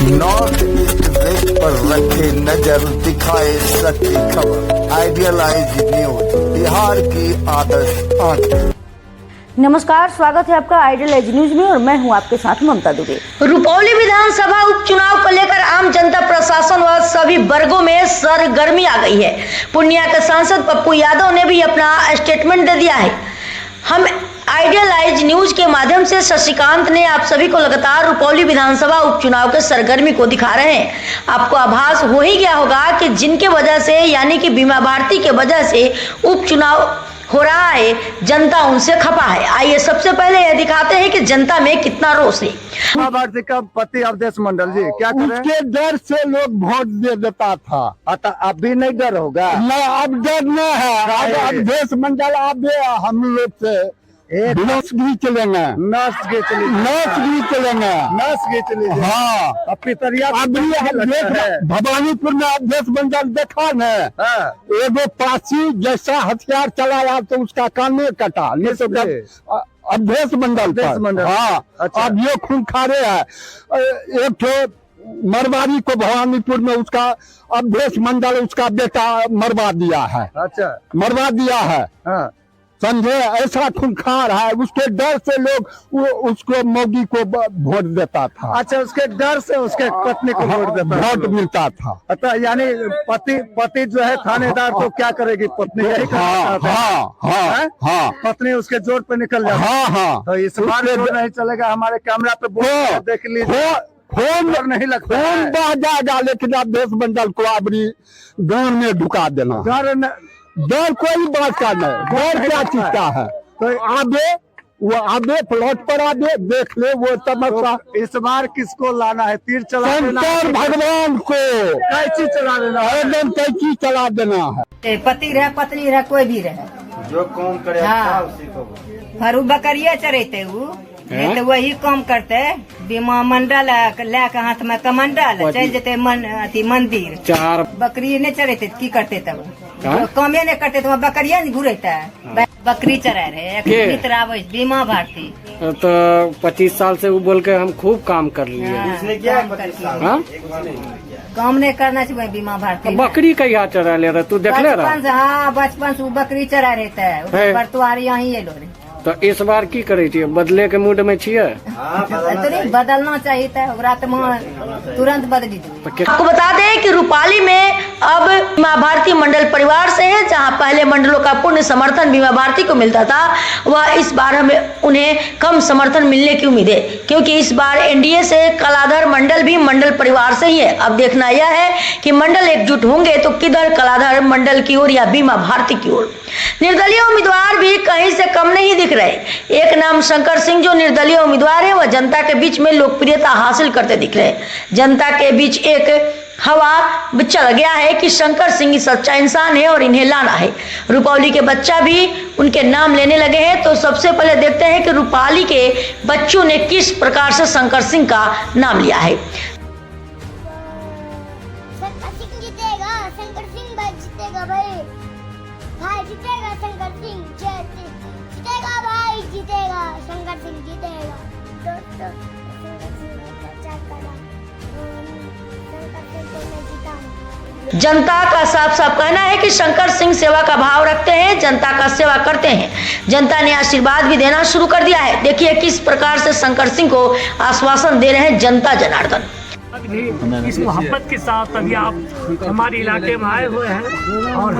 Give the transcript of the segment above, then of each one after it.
North east west पर रखे नजर, दिखाए सच्ची खबर। आइडियलाइज न्यूज, बिहार की आदर्श आंखें। नमस्कार, स्वागत है आपका आइडियलाइज न्यूज में और मैं हूं आपके साथ ममता दुबे। रुपौली विधानसभा उपचुनाव को लेकर आम जनता, प्रशासन व सभी वर्गों में सरगर्मी आ गई है। पूर्णिया के सांसद पप्पू यादव ने भी अपना स्टेटमेंट दे दिया है। हम आइडियलाइज न्यूज के माध्यम से शशिकांत ने आप सभी को लगातार रुपौली विधानसभा उपचुनाव के सरगर्मी को दिखा रहे हैं। आपको आभास हो ही गया होगा कि जिनके वजह से यानी कि बीमा भारती के वजह से उपचुनाव हो रहा है, जनता उनसे खपा है। आइए सबसे पहले यह दिखाते हैं कि जनता में कितना रोष है। बीमा भारती का पति अवधेश मंडल जी क्या करें? उसके डर से लोग वोट दे देता था। अब भी नहीं डर होगा? नहीं, अब डर नहीं है। अब अवधेश मंडल अब हम लोग से नस भी चलेंगे, नस भी चलेंगे। हाँ, अब पितरिया भवानीपुर में अवधेश मंडल देखा न, एगो पासी जैसा हथियार चलाया तो उसका कान में कटा, नहीं तो अवधेश मंडल। हाँ, अच्छा। अब ये खूंखारे है। एक तो मरवाड़ी को भवानीपुर में उसका अवधेश मंडल उसका बेटा मरवा दिया है। अच्छा, मरवा दिया है। हाँ। समझे, ऐसा खूंखार है। उसके डर से लोग उसको मोदी को वोट देता था। अच्छा, उसके डर से उसके पत्नी को वोट मिलता था। अच्छा, यानी पति जो है थानेदार तो क्या करेगी पत्नी? यही हाँ, पत्नी उसके जोर पे निकल जाए। हाँ। तो इस बार जो नहीं चलेगा, हमारे कैमरा पे देख लीजिए, फोन नहीं लगता है। फोन बह जाएगा, लेकिन अवधेश मंडल को अपनी गांव में ढुका देना। डर कोई बात का नहीं, डर क्या चीज का है? तो वो आगे प्लॉट पर आगे देख ले वो तमाशा। तो इस बार किसको लाना है? तीर चला देना है? शंकर भगवान को कैची चला देना है? एकदम कैची चला देना है। पति रहे पत्नी रहे कोई भी रहे, जो कौन करे हाँ। उसी को। फरू बकरिया चरेते नहीं तो वही काम करते। बीमा मंडल लेके हाथ में कमंडल चल जेते मंदिर, चार बकरी नहीं चरेते की करते? तब कामे नहीं करते तो बकरिया नहीं घूरता है। बकरी चरा रहे बीमा भारती। तो 25 साल से वो बोल के हम खूब काम कर लिए। काम नहीं करना चाहिए बीमा भारती। बकरी कहिया चरा ले रहा तू देख ले रहा? हाँ, बचपन से वो बकरी चरा रहता है। बरतुआर यहाँ ये लोग तो इस बार की करे छियै? बदले के मूड में छियै? बदलना चाहिए था, तुरंत बदली दो। आपको बता दें कि रुपाली में अब बीमा भारती मंडल परिवार से है। जहां पहले मंडलों का पूर्ण समर्थन बीमा भारती को मिलता था, वह इस बार हमें उन्हें कम समर्थन मिलने की उम्मीद है, क्योंकि इस बार एनडीए से कलाधर मंडल भी मंडल परिवार से ही है। अब देखना यह है कि मंडल एकजुट होंगे तो किधर, कलाधर मंडल की ओर या बीमा भारती की ओर। निर्दलीय उम्मीदवार भी कहीं से कम नहीं दिख रहे। एक नाम शंकर सिंह जो निर्दलीय उम्मीदवार है, वह जनता के बीच में लोकप्रियता हासिल करते दिख रहे हैं। जनता के बीच एक हवा चल गया है कि शंकर सिंह सच्चा इंसान है और इन्हें लाना है। रुपौली के बच्चा भी उनके नाम लेने लगे हैं। तो सबसे पहले देखते हैं कि रुपौली के बच्चों ने किस प्रकार से शंकर सिंह का नाम लिया है। भाई जीतेगा, शंकर सिंह जीतेगा, भाई जीतेगा, शंकर सिंह जीतेगा। दोस्तों, शंकर सिंह का प्रचार करा, शंकर सिंह को मैं जिताऊंगा। जनता का साफ साफ कहना है कि शंकर सिंह सेवा का भाव रखते हैं, जनता का सेवा करते हैं। जनता ने आशीर्वाद भी देना शुरू कर दिया है। देखिए किस प्रकार से शंकर सिंह को आश्वासन दे रहे हैं जनता जनार्दन। इस मोहब्बत के साथ अभी आप हमारे इलाके में आए हुए हैं और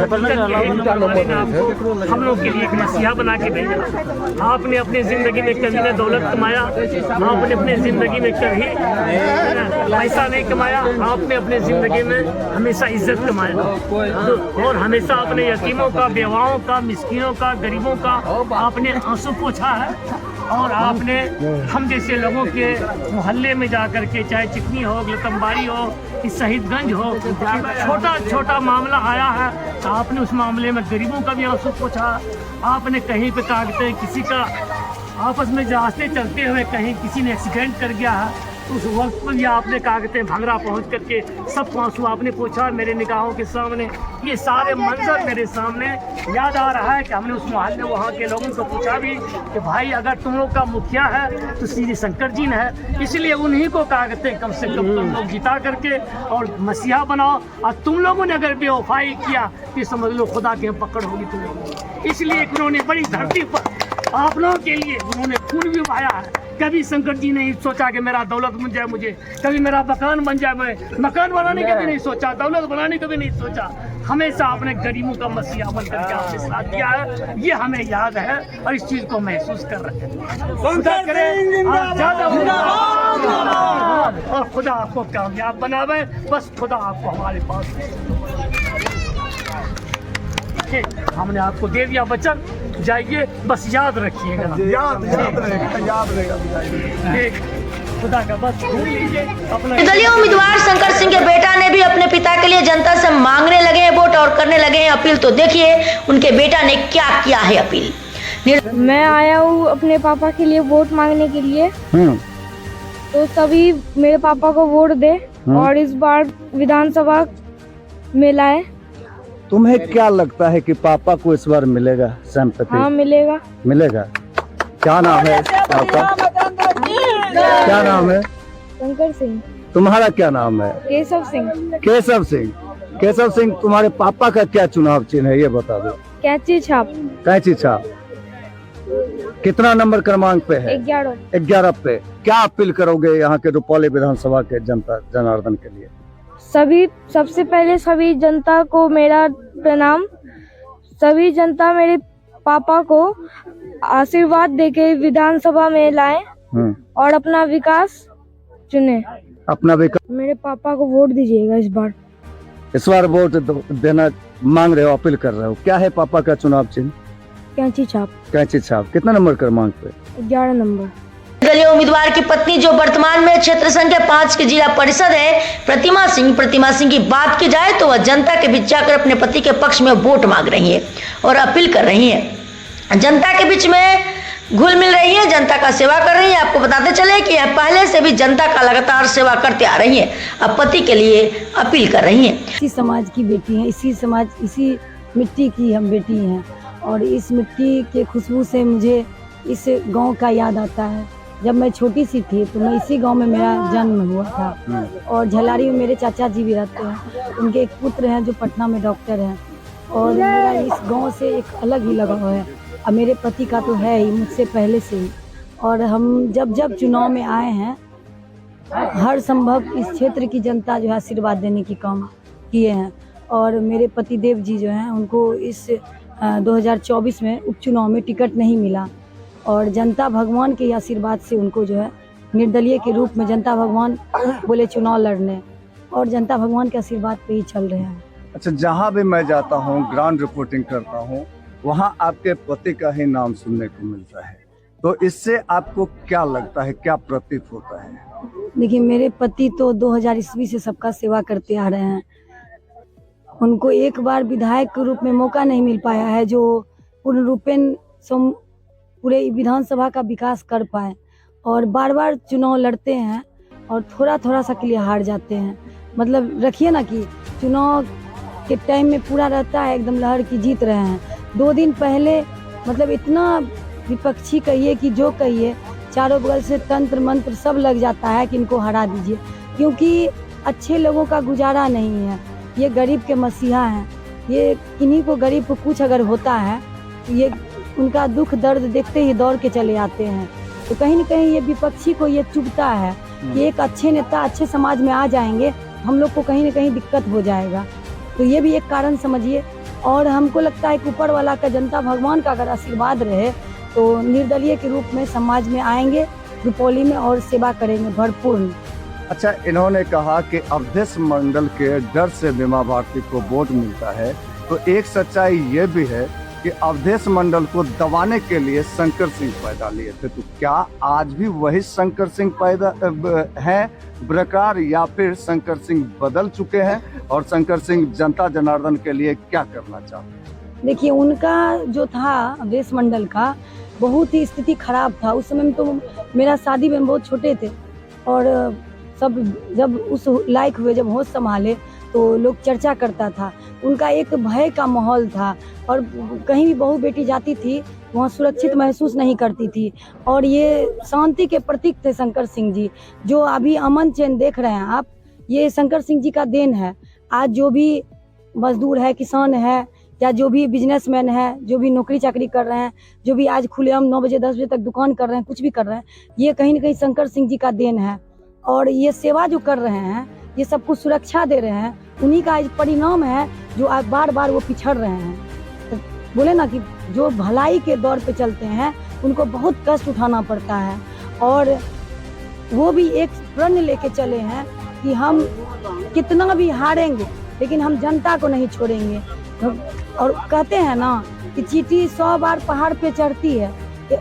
हम लोग के लिए एक मसीहा बना के भेजा। आपने अपनी जिंदगी में कभी न दौलत कमाया, आपने अपनी जिंदगी में कभी पैसा नहीं कमाया, आपने अपनी जिंदगी में हमेशा इज्जत कमाया और हमेशा अपने यतीमों का, बेवाओं का, मिस्किनों का, गरीबों का आपने आंसू पोंछा है। और आपने हम जैसे लोगों के मोहल्ले में जाकर के, चाहे चिकनी हो, लतम्बारी हो, कि शहीदगंज हो, छोटा छोटा मामला आया है, आपने उस मामले में गरीबों का भी आंसू पोंछा। आपने कहीं पे कागते किसी का आपस में जांचते चलते हुए कहीं किसी ने एक्सीडेंट कर गया है उस वक्त पर या आपने कागते भंगरा पहुंच करके सबको आंसू आपने पूछा मेरे निगाहों के सामने। ये सारे मंजर मेरे सामने याद आ रहा है कि हमने उस मोहल्ले वहाँ के लोगों को पूछा भी कि भाई अगर तुम लोग का मुखिया है तो श्री शंकर जी ने है, इसलिए उन्हीं को कागते कम से कम तुम लोग जिता करके और मसीहा बनाओ। और तुम लोगों ने अगर बेवफाई किया तो समझ लो खुदा की पकड़ होगी तुम लोगों। इसलिए उन्होंने बड़ी धरती पर आप लोगों के लिए उन्होंने खून भी बहाया है। कभी शंकर जी ने सोचा कि मेरा दौलत बन जाए, मुझे कभी मेरा मकान बन जाए, मैं मकान बनाने का भी नहीं सोचा, दौलत बनाने का भी नहीं सोचा। हमेशा आपने गरीबों का मसीहा बन करके आपने साथ दिया है, ये हमें याद है और इस चीज को महसूस कर रहे हैं। और खुदा आपको कामयाब बनावे, बस खुदा आपको हमारे पास हमने आपको दे दिया वचन, जाइए बस याद रखिएगा, याद रहेगा। खुदा का बस ढूंढ लीजिए अपना। निर्दलीय उम्मीदवार शंकर सिंह के बेटा ने भी अपने पिता के लिए जनता से मांगने लगे हैं वोट और करने लगे हैं अपील। तो देखिए उनके बेटा ने क्या किया है अपील। मैं आया हूँ अपने पापा के लिए वोट मांगने के लिए, तो सभी मेरे पापा को वोट दे और इस बार विधानसभा में लाए। तुम्हें क्या लगता है कि पापा को इस बार मिलेगा संपत्ति? हाँ मिलेगा। मिलेगा। क्या नाम है आपका? क्या नाम है? शंकर सिंह। तुम्हारा क्या नाम है? केशव सिंह। केशव सिंह। केशव सिंह, तुम्हारे पापा का क्या चुनाव चिन्ह है ये बता दो। कैंची छाप। कैंची छाप। कितना नंबर क्रमांक पे है? 11 पे। क्या अपील करोगे यहाँ के रुपौली विधानसभा के जनता जनार्दन के लिए? सबसे पहले सभी जनता को मेरा प्रणाम। सभी जनता मेरे पापा को आशीर्वाद देके विधानसभा में लाएं और अपना विकास चुने। अपना विकास। मेरे पापा को वोट दीजिएगा इस बार। इस बार वोट देना मांग रहे हो, अपील कर रहे हो। क्या है पापा का चुनाव चिन्ह? कैंची छाप। कैंची छाप। कितना नंबर क्रमांक पे? 11 नंबर। दलीय उम्मीदवार की पत्नी जो वर्तमान में क्षेत्र संख्या 5 की जिला परिषद है प्रतिमा सिंह की बात की जाए तो वह जनता के बीच जाकर अपने पति के पक्ष में वोट मांग रही है और अपील कर रही है, जनता के बीच में घुल मिल रही है, जनता का सेवा कर रही है। आपको बताते चले कि यह पहले से भी जनता का लगातार सेवा करते आ रही है, अब पति के लिए अपील कर रही है। इसी समाज की बेटी है, इसी मिट्टी की हम बेटी हैं और इस मिट्टी के खुशबू से मुझे इस गांव का याद आता है। जब मैं छोटी सी थी तो मैं इसी गांव में मेरा जन्म हुआ था और झलारी में मेरे चाचा जी भी रहते हैं। उनके एक पुत्र हैं जो पटना में डॉक्टर हैं और मेरा इस गांव से एक अलग ही लगाव है। अब मेरे पति का तो है ही मुझसे पहले से ही, और हम जब चुनाव में आए हैं हर संभव इस क्षेत्र की जनता जो है आशीर्वाद देने की काम किए हैं और मेरे पति देव जी जो हैं उनको इस 2024 में उपचुनाव में टिकट नहीं मिला और जनता भगवान के आशीर्वाद से उनको जो है निर्दलीय के रूप में जनता भगवान बोले चुनाव लड़ने और जनता भगवान के आशीर्वाद पे ही चल रहे हैं। अच्छा, जहाँ भी मैं जाता हूँ ग्राउंड रिपोर्टिंग करता हूँ वहाँ आपके पति का ही नाम सुनने को मिलता है, तो इससे आपको क्या लगता है, क्या प्रतीत होता है? देखिए मेरे पति तो 2000 ईस्वी से सबका सेवा करते आ रहे हैं। उनको एक बार विधायक के रूप में मौका नहीं मिल पाया है जो पूर्ण रूपेण पूरे विधानसभा का विकास कर पाए और बार बार चुनाव लड़ते हैं और थोड़ा सा के लिए हार जाते हैं। मतलब रखिए ना कि चुनाव के टाइम में पूरा रहता है एकदम लहर की जीत रहे हैं। 2 दिन पहले मतलब इतना विपक्षी कहिए कि जो कहिए चारों बगल से तंत्र मंत्र सब लग जाता है कि इनको हरा दीजिए, क्योंकि अच्छे लोगों का गुजारा नहीं है। ये गरीब के मसीहा हैं, ये इन्हीं को गरीब को कुछ अगर होता है ये उनका दुख दर्द देखते ही दौड़ के चले आते हैं। तो कहीं न कहीं ये विपक्षी को ये चुभता है कि एक अच्छे नेता अच्छे समाज में आ जाएंगे, हम लोग को कहीं न कहीं दिक्कत हो जाएगा। तो ये भी एक कारण समझिए। और हमको लगता है कि ऊपर वाला का जनता भगवान का अगर आशीर्वाद रहे तो निर्दलीय के रूप में समाज में आएंगे रुपौली में और सेवा करेंगे भरपूर। अच्छा, इन्होंने कहा कि अवधेश मंडल के डर से बीमा भारती को वोट मिलता है, तो एक सच्चाई ये भी है कि अवधेश मंडल को दबाने के लिए शंकर सिंह पैदा लिए थे, तो क्या आज भी वही शंकर सिंह पैदा हैं बरकरार या फिर शंकर सिंह बदल चुके हैं और शंकर सिंह जनता जनार्दन के लिए क्या करना चाहते हैं? देखिए उनका जो था अवधेश मंडल का बहुत ही स्थिति खराब था। उस समय में तो मेरा शादी में बहुत छोटे थे और सब जब उस लायक हुए, जब होश संभाले तो लोग चर्चा करता था। उनका एक भय का माहौल था और कहीं भी बहू बेटी जाती थी वहाँ सुरक्षित महसूस नहीं करती थी। और ये शांति के प्रतीक थे शंकर सिंह जी। जो अभी अमन चैन देख रहे हैं आप, ये शंकर सिंह जी का देन है। आज जो भी मजदूर है, किसान है, या जो भी बिजनेसमैन है, जो भी नौकरी चाकरी कर रहे हैं, जो भी आज खुलेआम 9 बजे 10 बजे तक दुकान कर रहे हैं, कुछ भी कर रहे हैं, ये कहीं ना कहीं शंकर सिंह जी का देन है। और ये सेवा जो कर रहे हैं, ये सबको सुरक्षा दे रहे हैं, उन्हीं का आज परिणाम है जो आज बार बार वो पिछड़ रहे हैं। तो बोले ना कि जो भलाई के दौर पे चलते हैं उनको बहुत कष्ट उठाना पड़ता है। और वो भी एक प्रण लेके चले हैं कि हम कितना भी हारेंगे लेकिन हम जनता को नहीं छोड़ेंगे। और कहते हैं ना कि चींटी 100 बार पहाड़ पे चढ़ती है,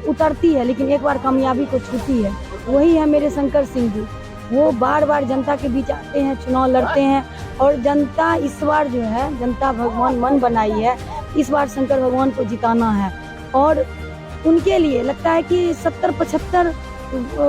उतरती है, लेकिन एक बार कामयाबी को छूती है। वही है मेरे शंकर सिंह जी। वो बार बार जनता के बीच आते हैं, चुनाव लड़ते हैं और जनता इस बार जो है, जनता भगवान मन बनाई है, इस बार शंकर भगवान को जिताना है। और उनके लिए लगता है कि 70-75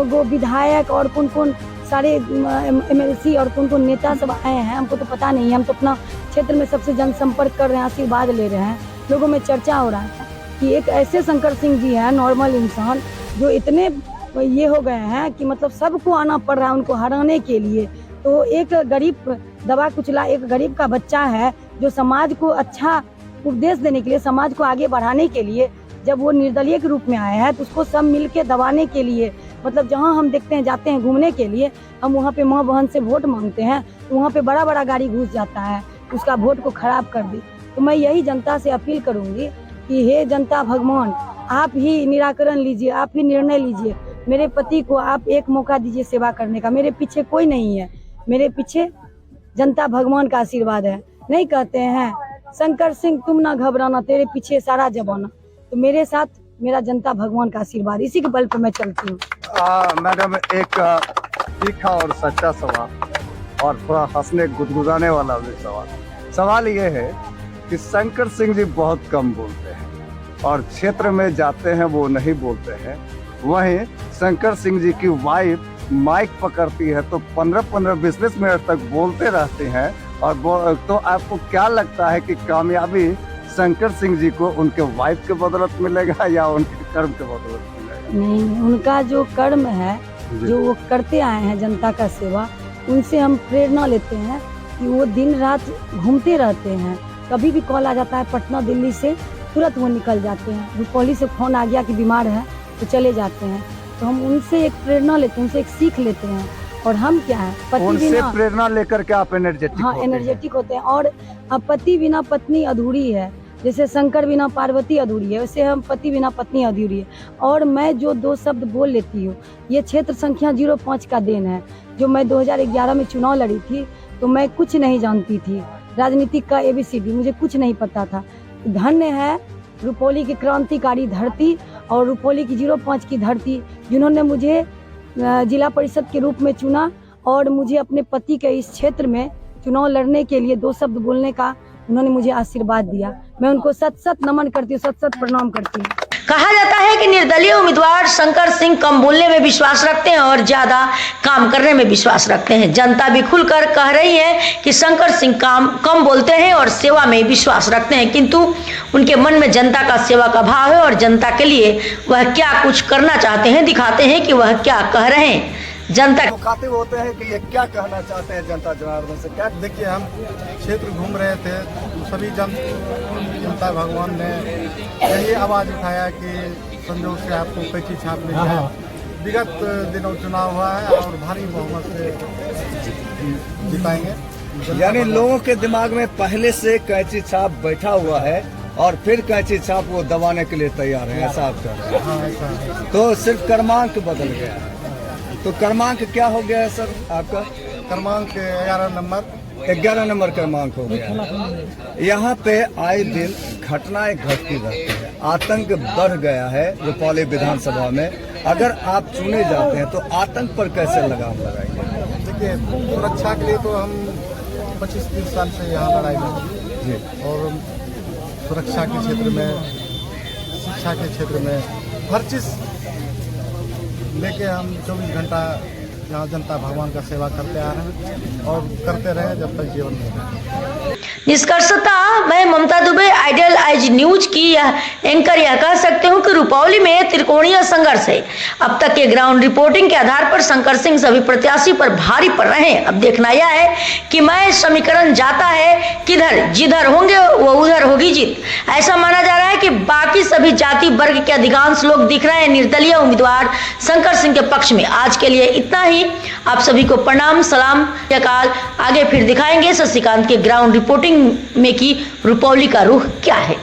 वो विधायक और कौन कौन सारे MLC और कौन कौन नेता सब आए हैं, हमको तो पता नहीं है। हम तो अपना क्षेत्र में सबसे जनसंपर्क कर रहे हैं, आशीर्वाद ले रहे हैं। लोगों में चर्चा हो रहा है कि एक ऐसे शंकर सिंह जी हैं, नॉर्मल इंसान, जो इतने ये हो गए हैं कि मतलब सबको आना पड़ रहा है उनको हराने के लिए। तो एक गरीब दबा कुचला एक गरीब का बच्चा है जो समाज को अच्छा उपदेश देने के लिए, समाज को आगे बढ़ाने के लिए जब वो निर्दलीय के रूप में आया है, तो उसको सब मिलके दबाने के लिए, मतलब जहां हम देखते हैं जाते हैं घूमने के लिए, हम वहां पे माँ बहन से वोट मांगते हैं तो वहां पे बड़ा बड़ा गाड़ी घुस जाता है, उसका वोट को खराब कर दी। तो मैं यही जनता से अपील करूंगी कि हे जनता भगवान, आप ही निराकरण लीजिए, आप ही निर्णय लीजिए। मेरे पति को आप एक मौका दीजिए सेवा करने का। मेरे पीछे कोई नहीं है, मेरे पीछे जनता भगवान का आशीर्वाद है। नहीं कहते हैं शंकर सिंह तुम ना घबराना, तेरे पीछे सारा जमाना। तो मेरे साथ मेरा जनता भगवान का आशीर्वाद, इसी के बल पे मैं चलती हूँ। मैडम, एक तीखा और सच्चा सवाल और थोड़ा हंसने गुदगुदाने वाला भी सवाल ये है कि शंकर सिंह जी बहुत कम बोलते हैं और क्षेत्र में जाते हैं वो नहीं बोलते हैं। वहीं शंकर सिंह जी की वाइफ माइक पकड़ती है तो 15-20 मिनट तक बोलते रहते हैं। और तो आपको क्या लगता है कि कामयाबी शंकर सिंह जी को उनके वाइफ के बदौलत मिलेगा या उनके कर्म के बदौलत मिलेगा? नहीं, उनका जो कर्म है, जो वो करते आए हैं जनता का सेवा, उनसे हम प्रेरणा लेते हैं कि वो दिन रात घूमते रहते हैं। कभी भी कॉल आ जाता है पटना दिल्ली से, तुरंत वो निकल जाते हैं। रुपौली से फोन आ गया कि बीमार है तो चले जाते हैं। तो हम उनसे एक प्रेरणा लेते हैं, उनसे एक सीख लेते हैं। और हम क्या है, पति उनसे प्रेरणा लेकर के आप एनर्जेटिक एनर्जेटिक होते हैं। और पति बिना पत्नी अधूरी है, जैसे शंकर बिना पार्वती अधूरी है, वैसे हम पति बिना पत्नी अधूरी है। और मैं जो 2 शब्द बोल लेती हूँ, ये क्षेत्र संख्या 05 का देन है। जो मैं 2011 में चुनाव लड़ी थी तो मैं कुछ नहीं जानती थी, राजनीतिक का ABCD मुझे कुछ नहीं पता था। धन्य है रुपौली की क्रांतिकारी धरती और रुपौली की 05 की धरती, जिन्होंने मुझे जिला परिषद के रूप में चुना और मुझे अपने पति के इस क्षेत्र में चुनाव लड़ने के लिए 2 शब्द बोलने का उन्होंने मुझे आशीर्वाद दिया। मैं उनको सत नमन करती हूँ, सत प्रणाम करती हूँ। कहा जाता है कि निर्दलीय उम्मीदवार शंकर सिंह कम बोलने में विश्वास रखते हैं और ज्यादा काम करने में विश्वास रखते हैं। जनता भी खुलकर कह रही है कि शंकर सिंह कम बोलते हैं और सेवा में विश्वास रखते हैं, किंतु उनके मन में जनता का सेवा का भाव है और जनता के लिए वह क्या कुछ करना चाहते हैं, दिखाते हैं कि वह क्या कह रहे हैं। जनता मुखातिब होते हैं कि ये क्या कहना चाहते हैं जनता जनार्दन से। क्या देखिए, हम क्षेत्र घूम रहे थे, सभी जनता भगवान ने यही आवाज़ उठाया कि संजोग से आपको कैंची छापनी है। विगत दिनों चुनाव हुआ है और भारी बहुमत से जिताएंगे। यानी लोगों के दिमाग में पहले से कैंची छाप बैठा हुआ है और फिर कैंची छाप वो दबाने के लिए तैयार है, ऐसा आप कह रहे हैं? हाँ, ऐसा है। तो सिर्फ क्रमांक बदल गया है। तो क्रमांक क्या हो गया है सर आपका? क्रमांक 11 नंबर क्रमांक हो गया। यहाँ पे आए दिन घटनाएं घटती रहती है, आतंक बढ़ गया है रुपौली विधानसभा में। अगर आप चुने जाते हैं तो आतंक पर कैसे लगाम लगाएंगे? देखिए, सुरक्षा के लिए तो हम 25-30 साल से यहाँ लड़ाई लड़ी जी, और सुरक्षा के क्षेत्र में, शिक्षा के क्षेत्र में हर चीज़ लेके हम 24 घंटा यहाँ जनता भगवान का सेवा करते आ रहे हैं और करते रहे जब तक जीवन में रहे। निष्कर्षतः मैं ममता दुबे आइडियल आइज न्यूज की यह एंकर यह कह सकते हूँ कि रुपौली में त्रिकोणीय संघर्ष है। अब तक के ग्राउंड रिपोर्टिंग के आधार पर शंकर सिंह सभी प्रत्याशी पर भारी पड़ रहे हैं। अब देखना यह है कि मैं समीकरण जाता है किधर, जिधर होंगे वो उधर होगी जीत। ऐसा माना जा रहा है कि बाकी सभी जाति वर्ग के अधिकांश लोग दिख रहे हैं निर्दलीय उम्मीदवार शंकर सिंह के पक्ष में। आज के लिए इतना ही। आप सभी को प्रणाम, सलाम, काल। आगे फिर दिखाएंगे शशिकांत के ग्राउंड रिपोर्टिंग में की रुपौली का रुख क्या है।